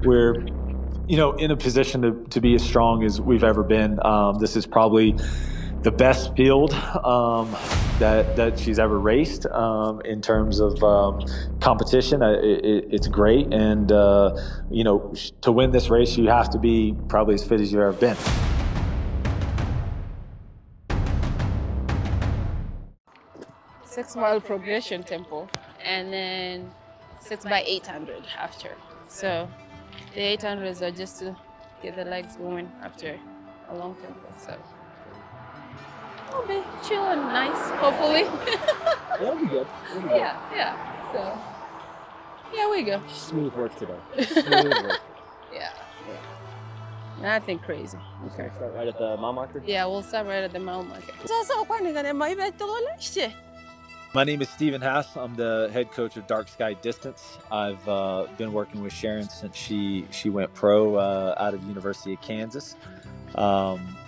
we're in a position to be as strong as we've ever been. This is probably the best field that she's ever raced in terms of competition. It's great, and to win this race, you have to be probably as fit as you've ever been. Six-mile progression tempo, and then 6x800 after. So the 800s are just to get the legs going after a long tempo. So I'll be chill and nice, hopefully. That'll be good. Yeah. So yeah, we go. Smooth work today. Smooth work. Yeah. Nothing crazy. Okay. Start right at the mile marker? Yeah, we'll start right at the mile marker. My name is Stephen Haas. I'm the head coach of Dark Sky Distance. I've been working with Sharon since she went pro out of University of Kansas.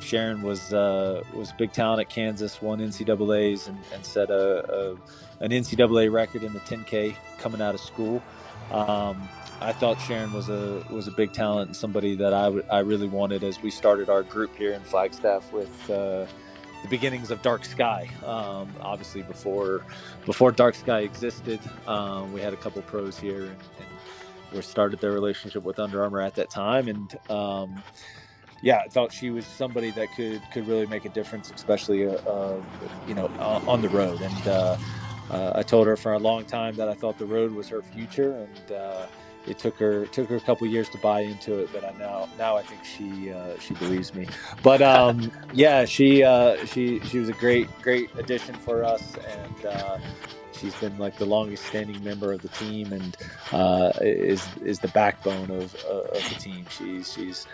Sharon was a big talent at Kansas, won NCAAs and set an NCAA record in the 10K coming out of school. I thought Sharon was a big talent and somebody that I really wanted as we started our group here in Flagstaff with the beginnings of Dark Sky. Obviously before Dark Sky existed, we had a couple pros here and we started their relationship with Under Armour at that time. And I thought she was somebody that could really make a difference, especially on the road. And I told her for a long time that I thought the road was her future, and it took her a couple years to buy into it, but now I think she believes me. But she was a great addition for us, and she's been like the longest standing member of the team, and is the backbone of the team. She's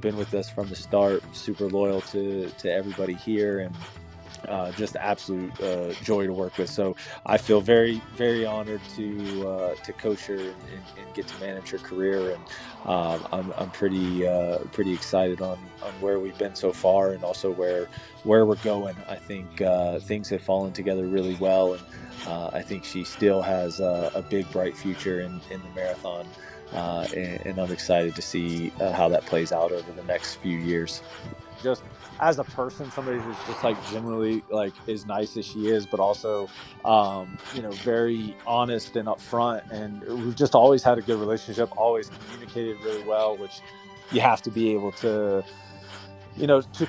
been with us from the start, super loyal to everybody here, and just absolute joy to work with. So I feel very, very honored to coach her and get to manage her career. And I'm pretty excited on where we've been so far, and also where we're going. I think things have fallen together really well, and I think she still has a big, bright future in the marathon. And I'm excited to see how that plays out over the next few years. Just as a person, somebody who's just like generally like as nice as she is, but also very honest and upfront, and we've just always had a good relationship, always communicated really well, which you have to be able to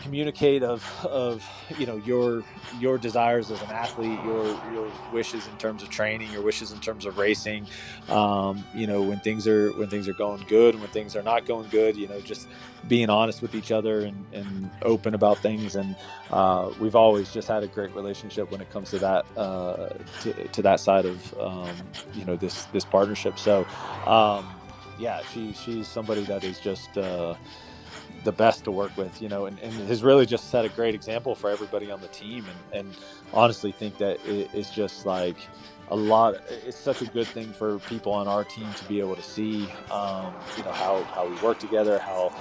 communicate of your desires as an athlete, your wishes in terms of training, your wishes in terms of racing, when things are going good and when things are not going good, just being honest with each other and open about things. And we've always just had a great relationship when it comes to that to that side of this partnership. So she's somebody that is just the best to work with, and has really just set a great example for everybody on the team, and honestly think that it's just like it's such a good thing for people on our team to be able to see how we work together, how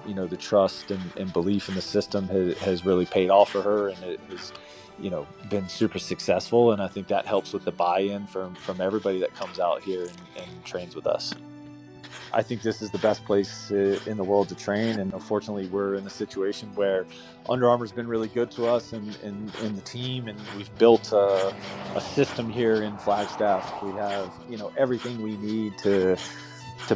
the trust and belief in the system has really paid off for her, and it has been super successful. And I think that helps with the buy-in from everybody that comes out here and trains with us. I think this is the best place in the world to train, and unfortunately we're in a situation where Under Armour's been really good to us and the team, and we've built a system here in Flagstaff. We have everything we need to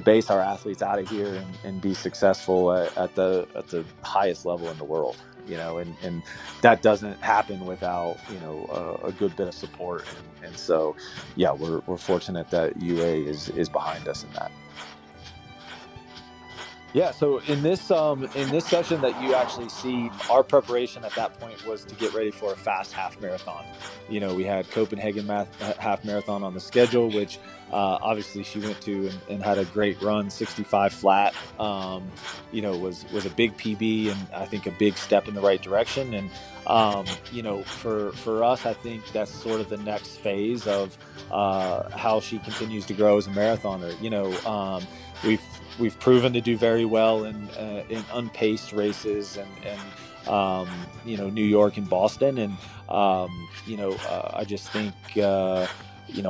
base our athletes out of here and be successful at the highest level in the world. And that doesn't happen without a good bit of support, and so we're fortunate that UA is behind us in that. Yeah, so in this session that you actually see, our preparation at that point was to get ready for a fast half marathon. We had Copenhagen half marathon on the schedule, which obviously she went to and had a great run, 65 flat. Was a big PB, and I think a big step in the right direction. And for us, I think that's sort of the next phase of how she continues to grow as a marathoner. We've proven to do very well in unpaced races and New York and Boston, and I just think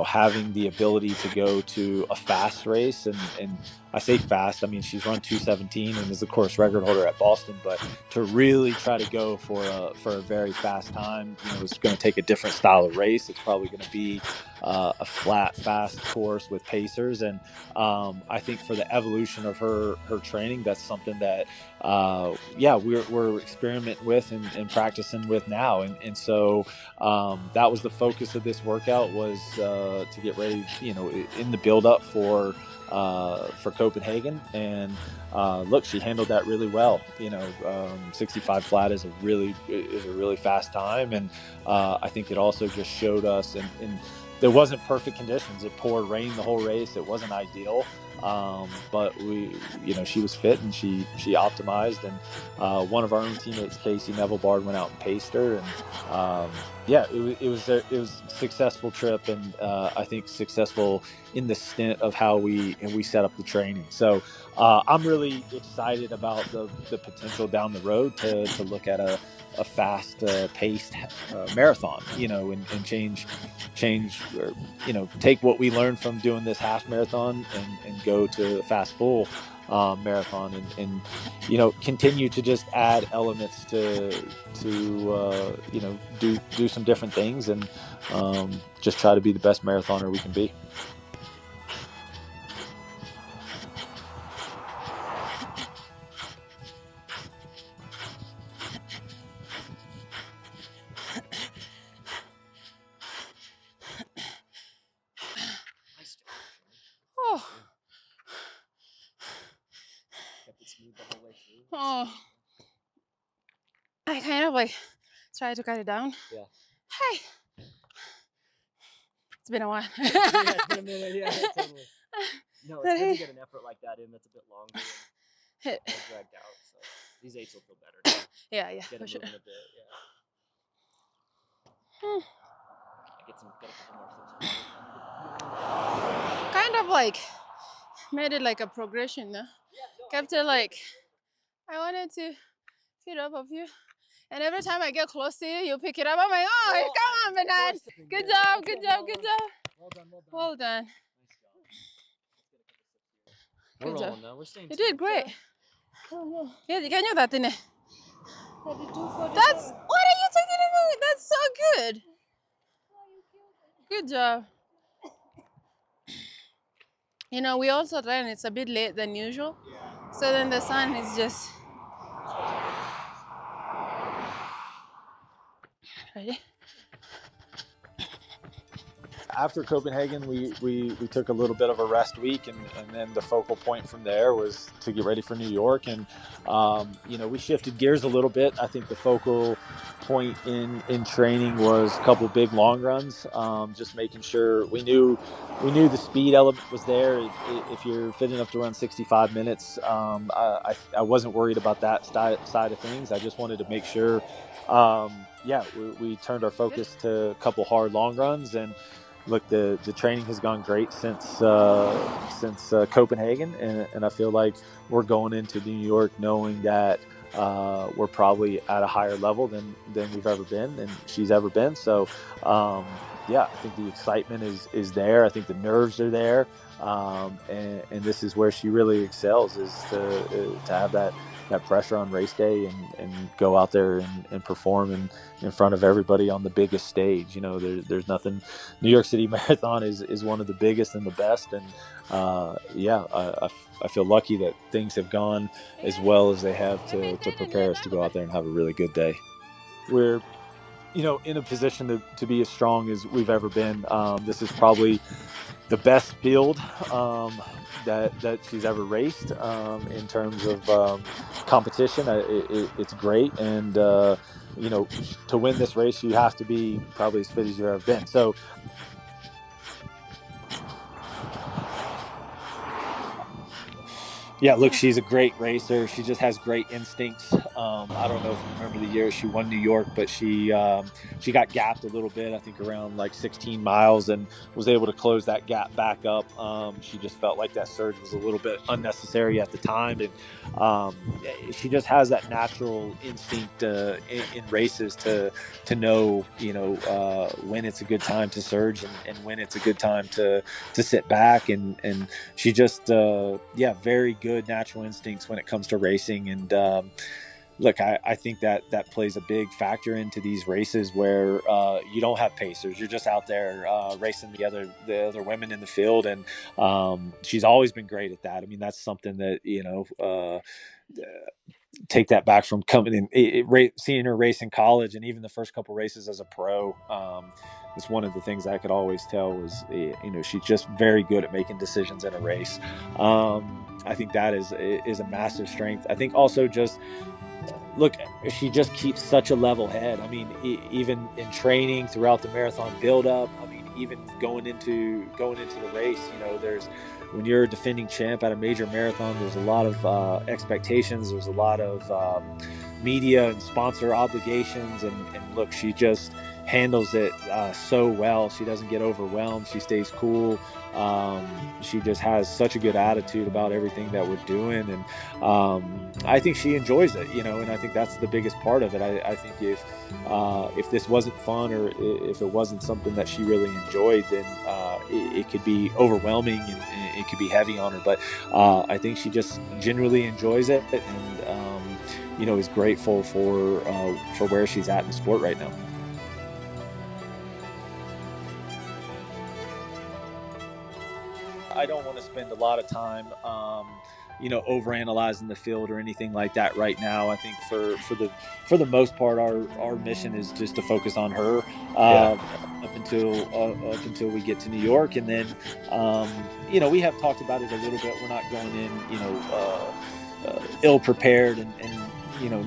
having the ability to go to a fast race, and I say fast, I mean, she's run 2:17 and is the course record holder at Boston, but to really try to go for a very fast time, it's going to take a different style of race. It's probably going to be a flat, fast course with pacers, and I think for the evolution of her training, that's something that we're experimenting with and practicing with now, and so that was the focus of this workout, was to get ready, in the build up for Copenhagen. And look, she handled that really well. 65 flat is a really fast time, and I think it also just showed us, and there wasn't perfect conditions. It poured rain the whole race. It wasn't ideal, but she was fit and she optimized. And one of our own teammates, Casey Neville-Bard, went out and paced her, and it was a successful trip, and I think successful in the stint of how we set up the training. So I'm really excited about the potential down the road to look at a fast paced marathon, and change, or take what we learned from doing this half marathon and go to a fast full marathon, and continue to just add elements to do some different things, and just try to be the best marathoner we can be. Oh, I kind of try to cut it down. Yeah. Hey, it's been a while. Yeah, it's been a minute. Yeah, totally. No, it's good to get an effort like that in that's a bit longer and dragged out. So these 8s will feel better. Yeah, Get for it sure. moving a bit. Yeah. Get a couple more steps. Kind of made it a progression, no? Kept it I wanted to feed up of you, and every time I get close to you, you pick it up. I'm like, oh, come on, Bernard. Good job. Well done. We're Good rolling job. now. We're staying. You did great. Yeah, you can do that, innit? 32, 44. What are you talking about? That's so good. Good job. We also ran, it's a bit late than usual. So then the sun is just... Ready? After Copenhagen, we took a little bit of a rest week, and then the focal point from there was to get ready for New York. And we shifted gears a little bit. I think the focal point in training was a couple big long runs, just making sure we knew the speed element was there. If you're fit enough to run 65 minutes, I wasn't worried about that side of things. I just wanted to make sure we turned our focus to a couple hard long runs. And look, the training has gone great since Copenhagen, and I feel like we're going into New York knowing that we're probably at a higher level than we've ever been, and she's ever been. So I think the excitement is there. I think the nerves are there, and this is where she really excels, is to have that pressure on race day and go out there and perform in front of everybody on the biggest stage. There's nothing. New York City Marathon is one of the biggest and the best, and I feel lucky that things have gone as well as they have to prepare us to go out there and have a really good day. We're in a position to be as strong as we've ever been. This is probably the best field that she's ever raced in terms of competition. It's great, and to win this race, you have to be probably as fit as you've ever been. So Yeah, look, she's a great racer. She just has great instincts. I don't know if you remember the year she won New York, but she got gapped a little bit, I think around like 16 miles, and was able to close that gap back up. She just felt like that surge was a little bit unnecessary at the time, and she just has that natural instinct in races to know, when it's a good time to surge, and when it's a good time to sit back, and she just very good natural instincts when it comes to racing. And look, I think that plays a big factor into these races where you don't have pacers. You're just out there racing the other women in the field, and she's always been great at that. I mean, that's something that take that back from coming in, seeing her race in college, and even the first couple races as a pro. It's one of the things I could always tell was, she's just very good at making decisions in a race. I think that is a massive strength. I think also just look, she just keeps such a level head. I mean, even in training throughout the marathon buildup. I mean, even going into the race, there's when you're a defending champ at a major marathon, there's a lot of expectations. There's a lot of media and sponsor obligations, and look, she just handles it so well. She doesn't get overwhelmed. She stays cool. She just has such a good attitude about everything that we're doing, and I think she enjoys it, and I think that's the biggest part of it. I think if this wasn't fun, or if it wasn't something that she really enjoyed, then it could be overwhelming, and it could be heavy on her. But I think she just genuinely enjoys it, and is grateful for where she's at in the sport right now. I don't want to spend a lot of time overanalyzing the field or anything like that right now. I think for the most part, our mission is just to focus on her up until we get to New York, and then we have talked about it a little bit. We're not going in ill prepared, and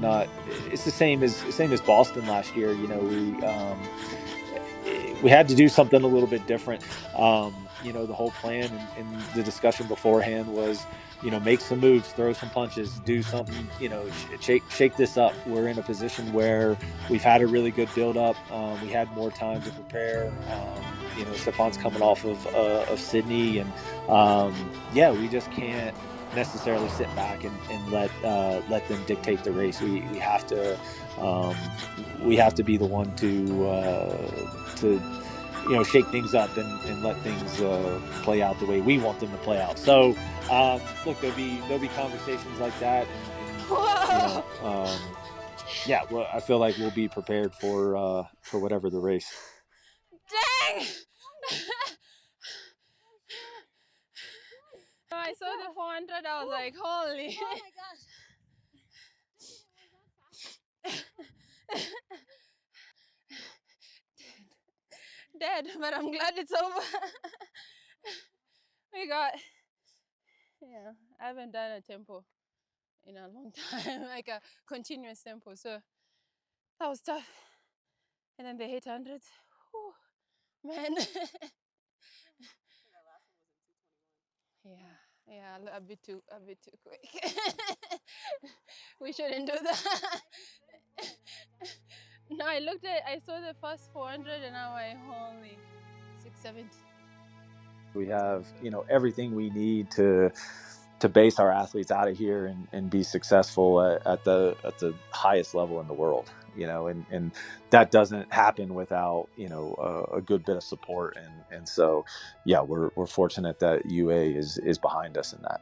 not. It's the same as Boston last year. We had to do something a little bit different. The whole plan and the discussion beforehand was, make some moves, throw some punches, do something, shake this up. We're in a position where we've had a really good build up. We had more time to prepare. Stefan's coming off of Sydney, and we just can't necessarily sit back and let them dictate the race. We have to be the one to shake things up and let things play out the way we want them to play out. So look, there'll be conversations like that, well, I feel like we'll be prepared for whatever the race. Dang! I saw the 400. I was like, holy! Oh my gosh! Dead, but I'm glad it's over. I haven't done a tempo in a long time, like a continuous tempo, so that was tough. And then the 800s, man. Yeah, a bit too quick. We shouldn't do that. No, I saw the first 400, and now I'm only 670. We have, everything we need to base our athletes out of here and be successful at the highest level in the world, and that doesn't happen without, a good bit of support. And so, we're fortunate that UA is behind us in that.